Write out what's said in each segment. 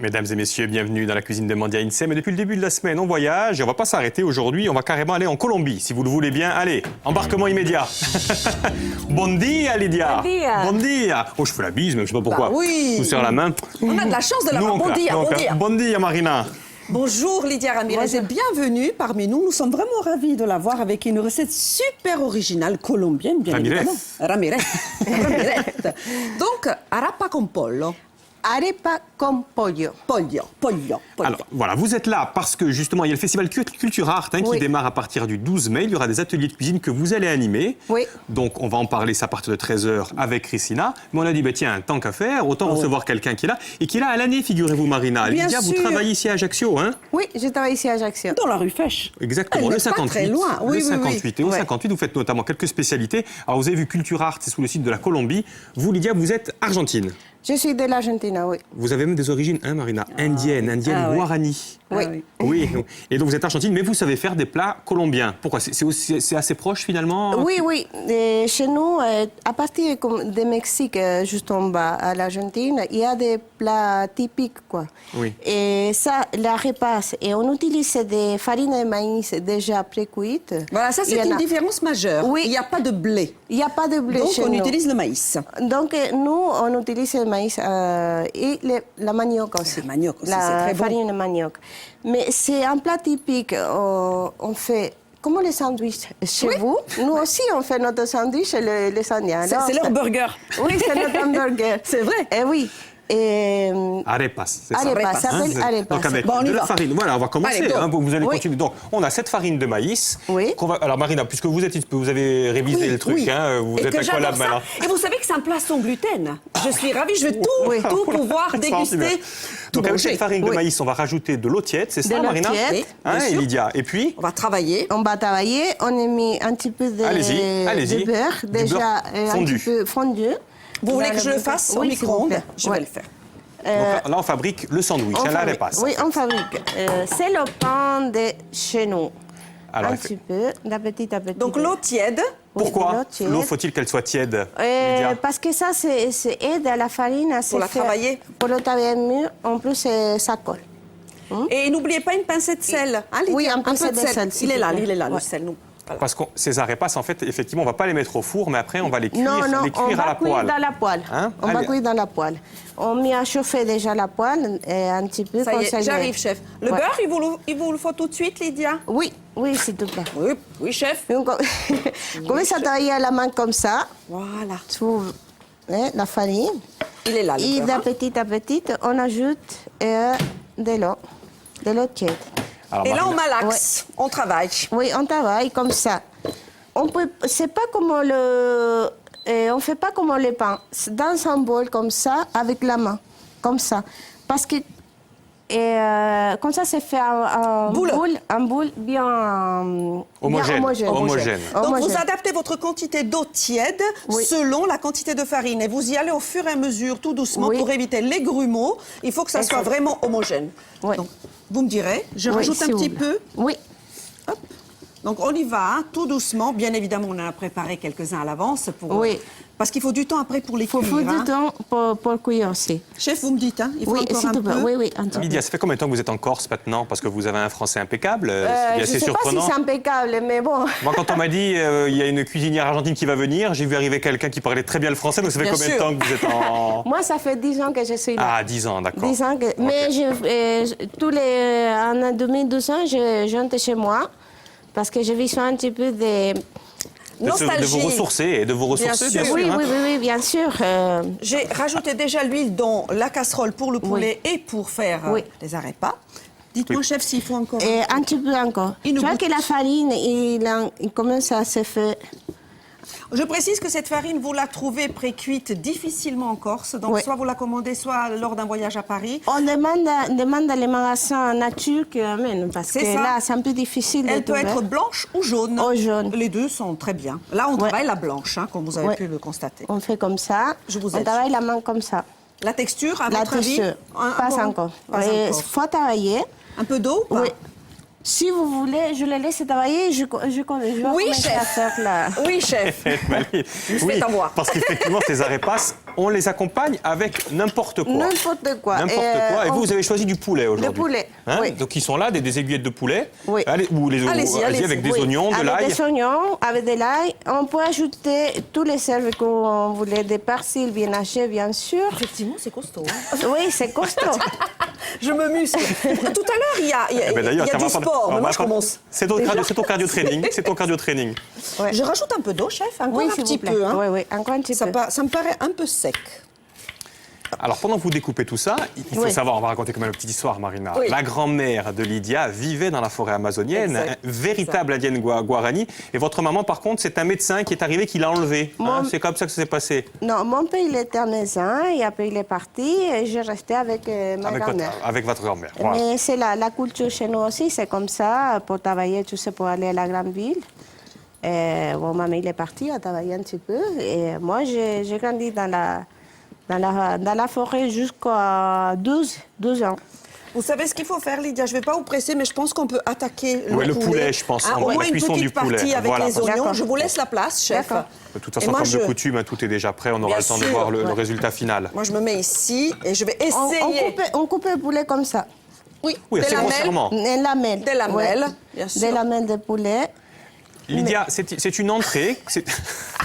Mesdames et messieurs, bienvenue dans la cuisine de Mandia Insem. Et depuis le début de la semaine, on voyage et on va pas s'arrêter aujourd'hui. On va carrément aller en Colombie, si vous le voulez bien. Allez, embarquement immédiat. Bon dia, Lydia. Bon dia. Bon dia. Oh, je fais la bise, mais je sais pas pourquoi. Bah oui. Je vous serre la main. On a de la chance de l'avoir. Bon dia, bon dia. Bon dia, Marina. Bonjour Lydia Ramirez et bienvenue parmi nous. Nous sommes vraiment ravis de la voir avec une recette super originale colombienne, bien Ramirez. évidemment. Ramirez. Ramirez. Donc, arapa con pollo. Arepa con pollo. Pollo. Alors, voilà, vous êtes là parce que justement, il y a le festival Culture Art qui Oui. démarre à partir du 12 mai. Il y aura des ateliers de cuisine que vous allez animer. Oui. Donc, on va en parler ça à partir de 13h avec Christina. Mais on a dit, bah, tiens, tant qu'à faire, autant recevoir quelqu'un qui est là. Et qui est là à l'année, figurez-vous, Marina. Bien Lydia, vous sûr. travaillez ici à Ajaccio, hein? Oui, je travaille ici à Ajaccio. Dans la rue Fèche. Exactement, Elle le n'est pas 58. très loin. Oui, le oui, oui. 58. Et au Ouais. 58, vous faites notamment quelques spécialités. Alors, vous avez vu Culture Art, c'est sous le site de la Colombie. Vous, Lydia, vous êtes argentine. Je suis de l'Argentine, oui. Vous avez même des origines, hein, Marina, indienne Ah, oui. guarani. Oui. Ah oui. Oui, et donc vous êtes argentine, mais vous savez faire des plats colombiens. Pourquoi? C'est assez proche finalement? Oui, oui. Et chez nous, à partir de Mexique, juste en bas, à l'Argentine, il y a des plats typiques, quoi. Oui. Et ça, la repasse. Et on utilise des farines de maïs déjà pré-cuites. Voilà, ça Il y c'est en une a- différence majeure. Oui. Il n'y a pas de blé. Il n'y a pas de blé Donc chez on nous. utilise le maïs. Donc, nous, on utilise le maïs et la manioc aussi. La manioc aussi, La c'est très bon. farine de manioc. Mais c'est un plat typique. On fait comme les sandwichs chez vous. Nous aussi, on fait notre sandwich, les Indiens. Alors, C'est leur burger. Oui, c'est notre hamburger. C'est vrai. Eh oui. Et, Arepas, c'est ça? arepas, Arepas, ça s'appelle c'est- arepas. Donc avec Bon, on y de la va. farine. Voilà, on va commencer. Allez, go. Hein, vous allez Oui. continuer. Donc, on a cette farine de maïs. Oui. Alors Marina, puisque vous avez révisé le truc, hein, vous Et êtes que à quoi là j'adore ça. maintenant? Et vous savez que c'est un plat sans gluten. Je suis ravie, je vais tout pouvoir déguster. Donc avec cette farine de Oui. maïs, on va rajouter de l'eau tiède, c'est De ça l'eau Marina? tiède, Oui, Hein, bien et sûr. Lydia. Et puis On va travailler. On va travailler. On a mis un petit peu de, Allez-y. de beurre, Du déjà beurre un fondu. petit peu fondu. Vous voulez Dans que je le le beurre. fasse au Oui, s'il vous micro-ondes? plaît. Je vais le faire. donc là, on fabrique le sandwich, On hein, fabrique- l'arepas. Oui, on fabrique. C'est le pain de chez nous. Alors, Un petit peu, petit à petit. Donc l'eau tiède. Oui, de pourquoi l'eau tiède. l'eau faut-il qu'elle soit tiède, Lydia? Parce que ça, c'est aide à la farine à se Pour la faire- travailler. Pour la travailler mieux. En plus, ça colle. Et n'oubliez pas une pincée de sel. Hein, Lydia? Oui, un peu pincée de sel, s'il Il est vous là, plaît. il est là, le Ouais. sel. Nous. Voilà. Parce que ces arepas, en fait, effectivement, on va pas les mettre au four, mais après, on va les cuire, Non, non, les on cuire à va la cuire poêle. dans la poêle. Hein? On va Allez. cuire dans la poêle. On met à chauffer déjà la poêle et un petit peu. Ça y comme est, j'arrive, chef. Le Ouais. beurre, il vous le faut tout de suite, Lydia? Oui, oui, s'il te plaît. Oui, oui, chef. Donc, on commence à travailler à la main comme ça. Voilà. Sur la farine. Il est là, le Et beurre. de petit à petit, on ajoute de l'eau tiède. Alors, Et là, on Marina, malaxe. On travaille. Oui, on travaille comme ça. C'est pas comme on fait pas comme le pain. C'est dans un bol comme ça, avec la main, comme ça. Parce que comme ça, c'est fait un Boule. boule bien Homogène. Homogène. Donc, vous Homogène. adaptez votre quantité d'eau tiède Oui. selon la quantité de farine. Et vous y allez au fur et à mesure, tout doucement, Oui. pour éviter les grumeaux. Il faut que ça soit Exact. vraiment homogène. Oui. Donc, vous me direz, je Oui, rajoute un s'il vous petit plaît. peu. Oui. Hop. Donc, on y va, hein, tout doucement. Bien évidemment, on en a préparé quelques-uns à l'avance. Oui. Parce qu'il faut du temps après pour les Il faut cuire. du hein. temps pour cuire aussi. Chef, vous me dites, hein, il faut Oui, encore s'il un te peu. plaît. Oui, oui, un petit peu. Lydia, ça fait combien de temps que vous êtes en Corse maintenant? Parce que vous avez un français impeccable. Je c'est ne assez sais pas si surprenant. c'est impeccable, mais bon. Moi, quand on m'a dit il y a une cuisinière argentine qui va venir, j'ai vu arriver quelqu'un qui parlait très bien le français. Donc ça fait Bien combien sûr. de temps que vous êtes en... Moi, ça fait 10 ans que je suis là. Ah, 10 ans, d'accord. 10 ans que... Mais en 2012 ans, je rentre chez moi parce que j'ai besoin un petit peu de... De Nostalgie. vous ressourcer, et de vous ressourcer, bien sûr. sûr. Oui, hein. oui, oui, oui, bien sûr. J'ai rajouté déjà l'huile dans la casserole pour le poulet et pour faire Oui. les arepas. Dites-moi, chef, s'il faut encore. Et un petit peu encore. Une Tu vois goutte. que la farine, il commence à se faire... Je précise que cette farine, vous la trouvez pré-cuite difficilement en Corse. Donc, Oui. soit vous la commandez, soit lors d'un voyage à Paris. On demande les magasins nature qui amènent, parce C'est que ça. là, c'est un peu difficile Elle de peut trouver. être blanche ou jaune. Ou jaune. Les deux sont très bien. Là, on Ouais. travaille la blanche, hein, comme vous avez Ouais. pu le constater. On fait comme ça. Je vous On aide. travaille la main comme ça. La texture, à La votre avis texture, pas encore. Pas Il encore. faut travailler. Un peu d'eau ou pas Oui. Si vous voulez, je les laisse travailler. Je vais commencer à faire là. Oui, chef. Oui, parce qu'effectivement, ces arepas, on les accompagne avec n'importe quoi. N'importe quoi. N'importe quoi. Et vous avez choisi du poulet aujourd'hui. Du poulet, Hein? oui. Donc ils sont là, des aiguillettes de poulet. Oui. Allez-y, avec des oignons, de l'ail. Avec des oignons, avec de l'ail. On peut ajouter tous les herbes qu'on voulait, des persils bien hachés, bien sûr. Effectivement, c'est costaud. Hein. Oui, c'est costaud. Je me muscle. Tout à l'heure, il y a du sport. Mais moi, je commence. C'est ton cardio training. C'est ton cardio training. Ouais. Je rajoute un peu d'eau, chef. Encore Oui, un s'il petit vous plaît. peu. Hein. Oui, oui, encore un petit peu. Ça me paraît un peu sec. Alors, pendant que vous découpez tout ça, il faut Oui. savoir, on va raconter quand même une petite histoire, Marina. Oui. La grand-mère de Lydia vivait dans la forêt amazonienne, Exact. véritable indienne guarani. Et votre maman, par contre, c'est un médecin qui est arrivé, qui l'a enlevé. Hein, c'est comme ça que ça s'est passé. Non, mon père, il était médecin, et après, il est parti, et je restais avec ma grand-mère. Avec votre grand-mère. Voilà. Mais c'est la culture chez nous aussi, c'est comme ça, pour travailler, tu sais, pour aller à la grande ville. Et, bon, maman, il est parti à travailler un petit peu, et moi, j'ai grandi dans la forêt jusqu'à 12 ans. Vous savez ce qu'il faut faire, Lydia? Je ne vais pas vous presser, mais je pense qu'on peut attaquer le poulet, je pense. Au La moins une cuisson petite du poulet. partie avec Voilà. les oignons. D'accord. Je vous laisse la place, chef. D'accord. De toute Et façon, moi, comme de coutume, hein, tout est déjà prêt. On aura Bien le temps de sûr, voir le ouais. résultat final. Moi, je me mets ici et je vais On essayer. coupe le poulet comme ça. Oui, Oui, des assez lamelles. grossièrement. Des lamelles. Des lamelles, Ouais. bien sûr. Des lamelles de poulet. Lydia, c'est une entrée.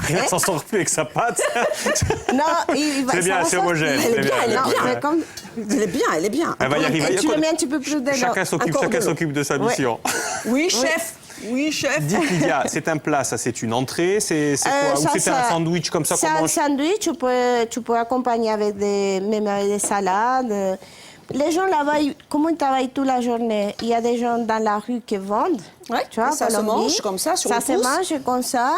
Rien s'en sort plus avec sa pâte. Non, il va C'est bien, ça c'est ressort- homogène. Elle est c'est bien, elle est Non, bien. mais comme... Elle est bien. Elle va y arriver. Et tu le mets un petit peu plus de l'eau. Chacun Encore de l'eau. s'occupe de sa Ouais. mission. Oui, chef. Oui, chef. Dites Lydia, c'est un plat, ça c'est une entrée, c'est quoi? Ou c'est un sandwich comme ça qu'on C'est un mange? sandwich, tu peux accompagner avec même avec des salades. Les gens là-bas, comment ils travaillent toute la journée? Il y a des gens dans la rue qui vendent. Ouais, tu vois, et ça se Colombie. mange comme ça, sur ça le se pouce. mange comme ça.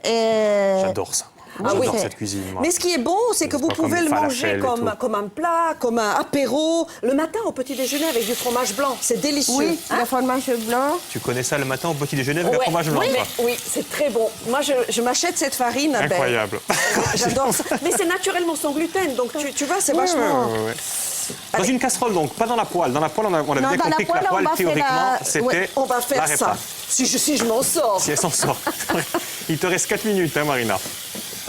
Et... J'adore ça. Ah J'adore oui. cette cuisine. moi. Mais ce qui est bon, c'est que vous pas comme pouvez les le manger falafels et tout. comme un plat, comme un apéro, le matin au petit déjeuner avec du fromage blanc. C'est délicieux. Oui, Hein? le fromage blanc. Tu connais ça le matin au petit déjeuner avec un Ouais, fromage blanc, oui, quoi. oui, c'est très bon. Moi, je m'achète cette farine. ben, Incroyable. J'adore ça. Mais c'est naturellement sans gluten, donc tu vois, c'est vachement... Ouais. Dans une casserole donc, pas dans la poêle. Dans la poêle, on avait Non, bien dans la compris que la poêle, on poêle, va faire théoriquement, la- c'était Ouais, on va faire la ça. répa. Si je m'en sors. Si elle s'en sort. Il te reste 4 minutes, hein, Marina.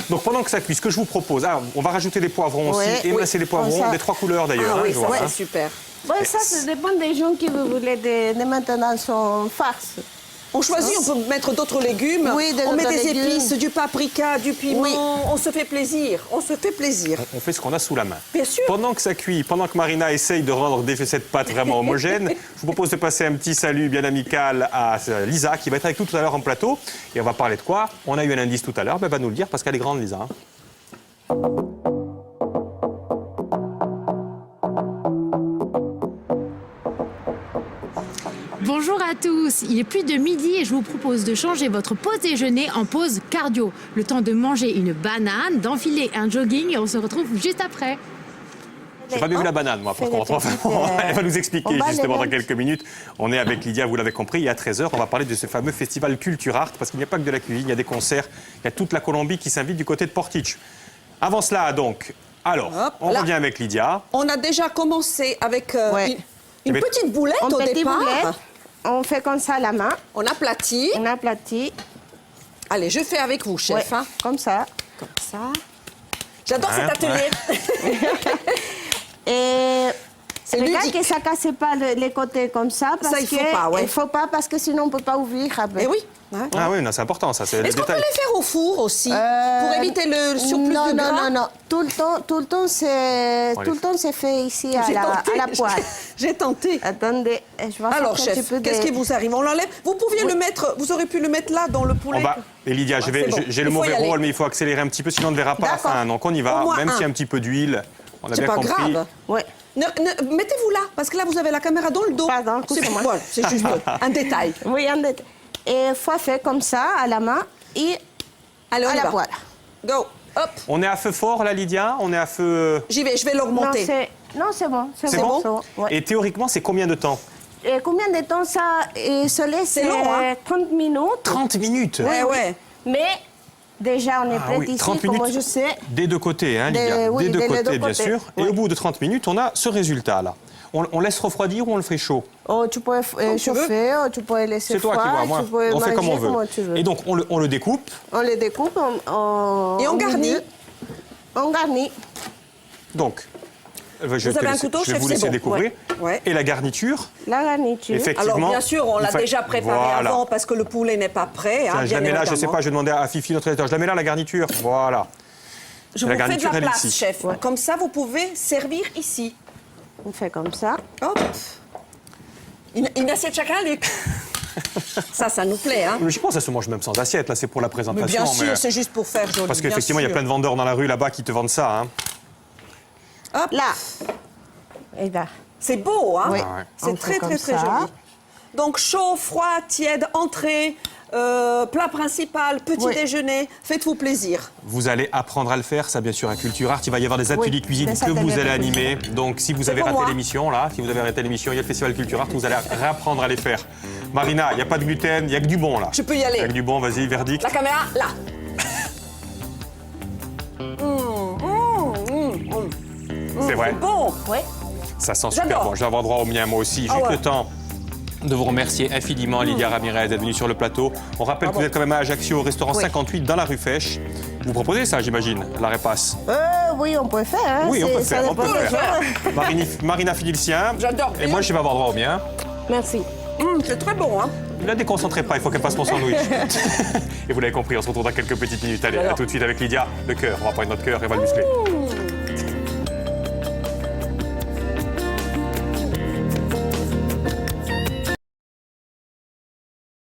Donc pendant que ça cuit, ce que je vous propose, on va rajouter des poivrons aussi, Ouais, émincer les poivrons, ça. des 3 couleurs d'ailleurs. Ah hein, oui, je vois, ça hein. c'est super. Bon, ça dépend des gens qui voulaient de maintenant son farce. On choisit, on peut mettre d'autres légumes. Oui, on met d'autres des légumes. épices, du paprika, du piment. Oui. On se fait plaisir. On se fait plaisir. On fait ce qu'on a sous la main. Bien sûr. Pendant que ça cuit, pendant que Marina essaye de rendre cette pâte vraiment homogène, je vous propose de passer un petit salut bien amical à Lisa, qui va être avec nous tout à l'heure en plateau. Et on va parler de quoi? On a eu un indice tout à l'heure, ben, elle va nous le dire parce qu'elle est grande, Lisa. hein. Bonjour à tous, il est plus de midi et je vous propose de changer votre pause déjeuner en pause cardio. Le temps de manger une banane, d'enfiler un jogging et on se retrouve juste après. J'ai pas bien vu la banane, moi. Fais Par des contre, petites, elle va nous expliquer on va justement les dans mettre. quelques minutes. On est avec Lydia, vous l'avez compris, et à 13h, on va parler de ce fameux festival Culture Art, parce qu'il n'y a pas que de la cuisine, il y a des concerts, il y a toute la Colombie qui s'invite du côté de Portich. Avant cela, donc, alors, Hop, on là. revient avec Lydia. On a déjà commencé avec Ouais. une Mais- petite boulette En au petite départ. boulette, on fait comme ça à la main. On aplatit. On aplatit. Allez, je fais avec vous, chef. Ouais, hein. comme ça. Comme ça. J'adore Ouais, cet atelier. Et C'est regarde ludique. que ça ne casse pas les côtés comme ça. Parce Ça, il faut que- pas, ouais. Il faut pas parce que sinon on ne peut pas ouvrir après. Eh oui. hein. Ah oui, non, c'est important, ça, c'est le Est-ce qu'on peut détail. les faire au four aussi pour éviter le surplus non, de non, gras? non. Tout le temps, c'est fait ici à J'ai la tenté. poêle. J'ai tenté. Attendez, je vais Alors, sortir un chef, petit peu qu'est-ce qui vous arrive? On l'enlève? Vous pouviez le mettre, vous auriez pu le mettre là dans le poulet. On va... Et Lydia, c'est bon. j'ai le Il faut y mauvais aller. rôle, mais il faut accélérer un petit peu, sinon on ne verra pas la D'accord. fin. Donc on y va, Au moins même un. s'il y a un petit peu d'huile. On a C'est bien pas compris. grave. Ouais. Mettez-vous là, parce que là, vous avez la caméra dans le dos. Pardon, C'est excusez-moi. voilà, c'est juste un détail. Oui, et il faut faire comme ça à la main et Allez, on à y la va. poêle. Go. Hop. On est à feu fort, là, Lydia? On est à feu... J'y vais, je vais Non, l'augmenter. c'est bon. C'est bon? Ouais. Et théoriquement, c'est combien de temps? Et combien de temps ça se laisse? C'est long, hein? 30 minutes. 30 minutes. Ouais, ouais. Mais Déjà, on est prêt ici, 30 comme minutes je sais. des deux côtés, hein, Lydia. Oui, des deux des côtés, deux bien côtés. sûr. Et Oui. au bout de 30 minutes, on a ce résultat-là. On laisse refroidir ou on le fait chaud? Oh, tu peux chauffer, oh, tu peux laisser C'est toi froid, qui vois, moi. tu peux On fait comme on manger veut. tu veux. Et donc, on le découpe. On les découpe, Et on garnit. milieu. On garnit. Donc, je Vous avez un couteau, vais chef, vous c'est laisser bon. découvrir. Ouais. Et la garniture, La garniture. effectivement. Alors, bien sûr, on l'a vous faites- déjà préparé Voilà. avant parce que le poulet n'est pas prêt. Tiens, hein, je la bien mets là, je sais évidemment. pas, je vais demander à Fifi, notre éditeur, je la mets là, la garniture. Voilà. Je La vous fais de garniture, la elle est place, ici. chef. Comme ça, vous pouvez servir ici. On fait comme ça. Hop. Une assiette chacun, Luc. Ça nous plaît, hein. Je pense que ça se mange même sans assiette, là, c'est pour la Mais présentation. bien sûr, c'est juste pour faire joli. Parce bien qu'effectivement, il y a sûr. plein de vendeurs dans la rue là-bas qui te vendent ça. Hein. Hop. Là. Et là. C'est beau, hein. Oui. C'est On très, fait très, comme très ça. joli. Donc, chaud, froid, tiède, entrée, plat principal, petit Oui. déjeuner. Faites-vous plaisir. Vous allez apprendre à le faire, ça bien sûr à Culture Art. Il va y avoir des ateliers Oui, cuisine des que vous ateliers allez de cuisine. animer. Donc si vous avez pour raté moi. l'émission, là, si vous avez raté l'émission, il y a le Festival Culture Art, vous allez réapprendre à les faire. Marina, il n'y a pas de gluten, il n'y a que du bon là. Je peux y aller. Il y a que du bon, vas-y, verdict. La caméra, là. C'est vrai, Bon. Oui. ça sent super J'adore. bon. Je vais avoir droit au mien moi aussi. Ah Juste ouais. le temps de vous remercier infiniment, Lydia Ramirez, d'être venue sur le plateau. On rappelle que vous êtes quand même à Ajaccio, au restaurant Oui. 58 dans la rue Fèche. Vous proposez ça, j'imagine, la repasse. Oui, on peut faire. Hein. Oui, on peut Ça faire, on dépend peut des faire. gens. Marina finit le sien. J'adore. Et moi, je vais avoir droit au mien. Merci. C'est très bon, hein. Ne la déconcentrez pas, il faut qu'elle passe mon sandwich. Et vous l'avez compris, on se retrouve dans quelques petites minutes. Allez, à tout de suite avec Lydia. Le cœur, on va prendre notre cœur et on va le muscler.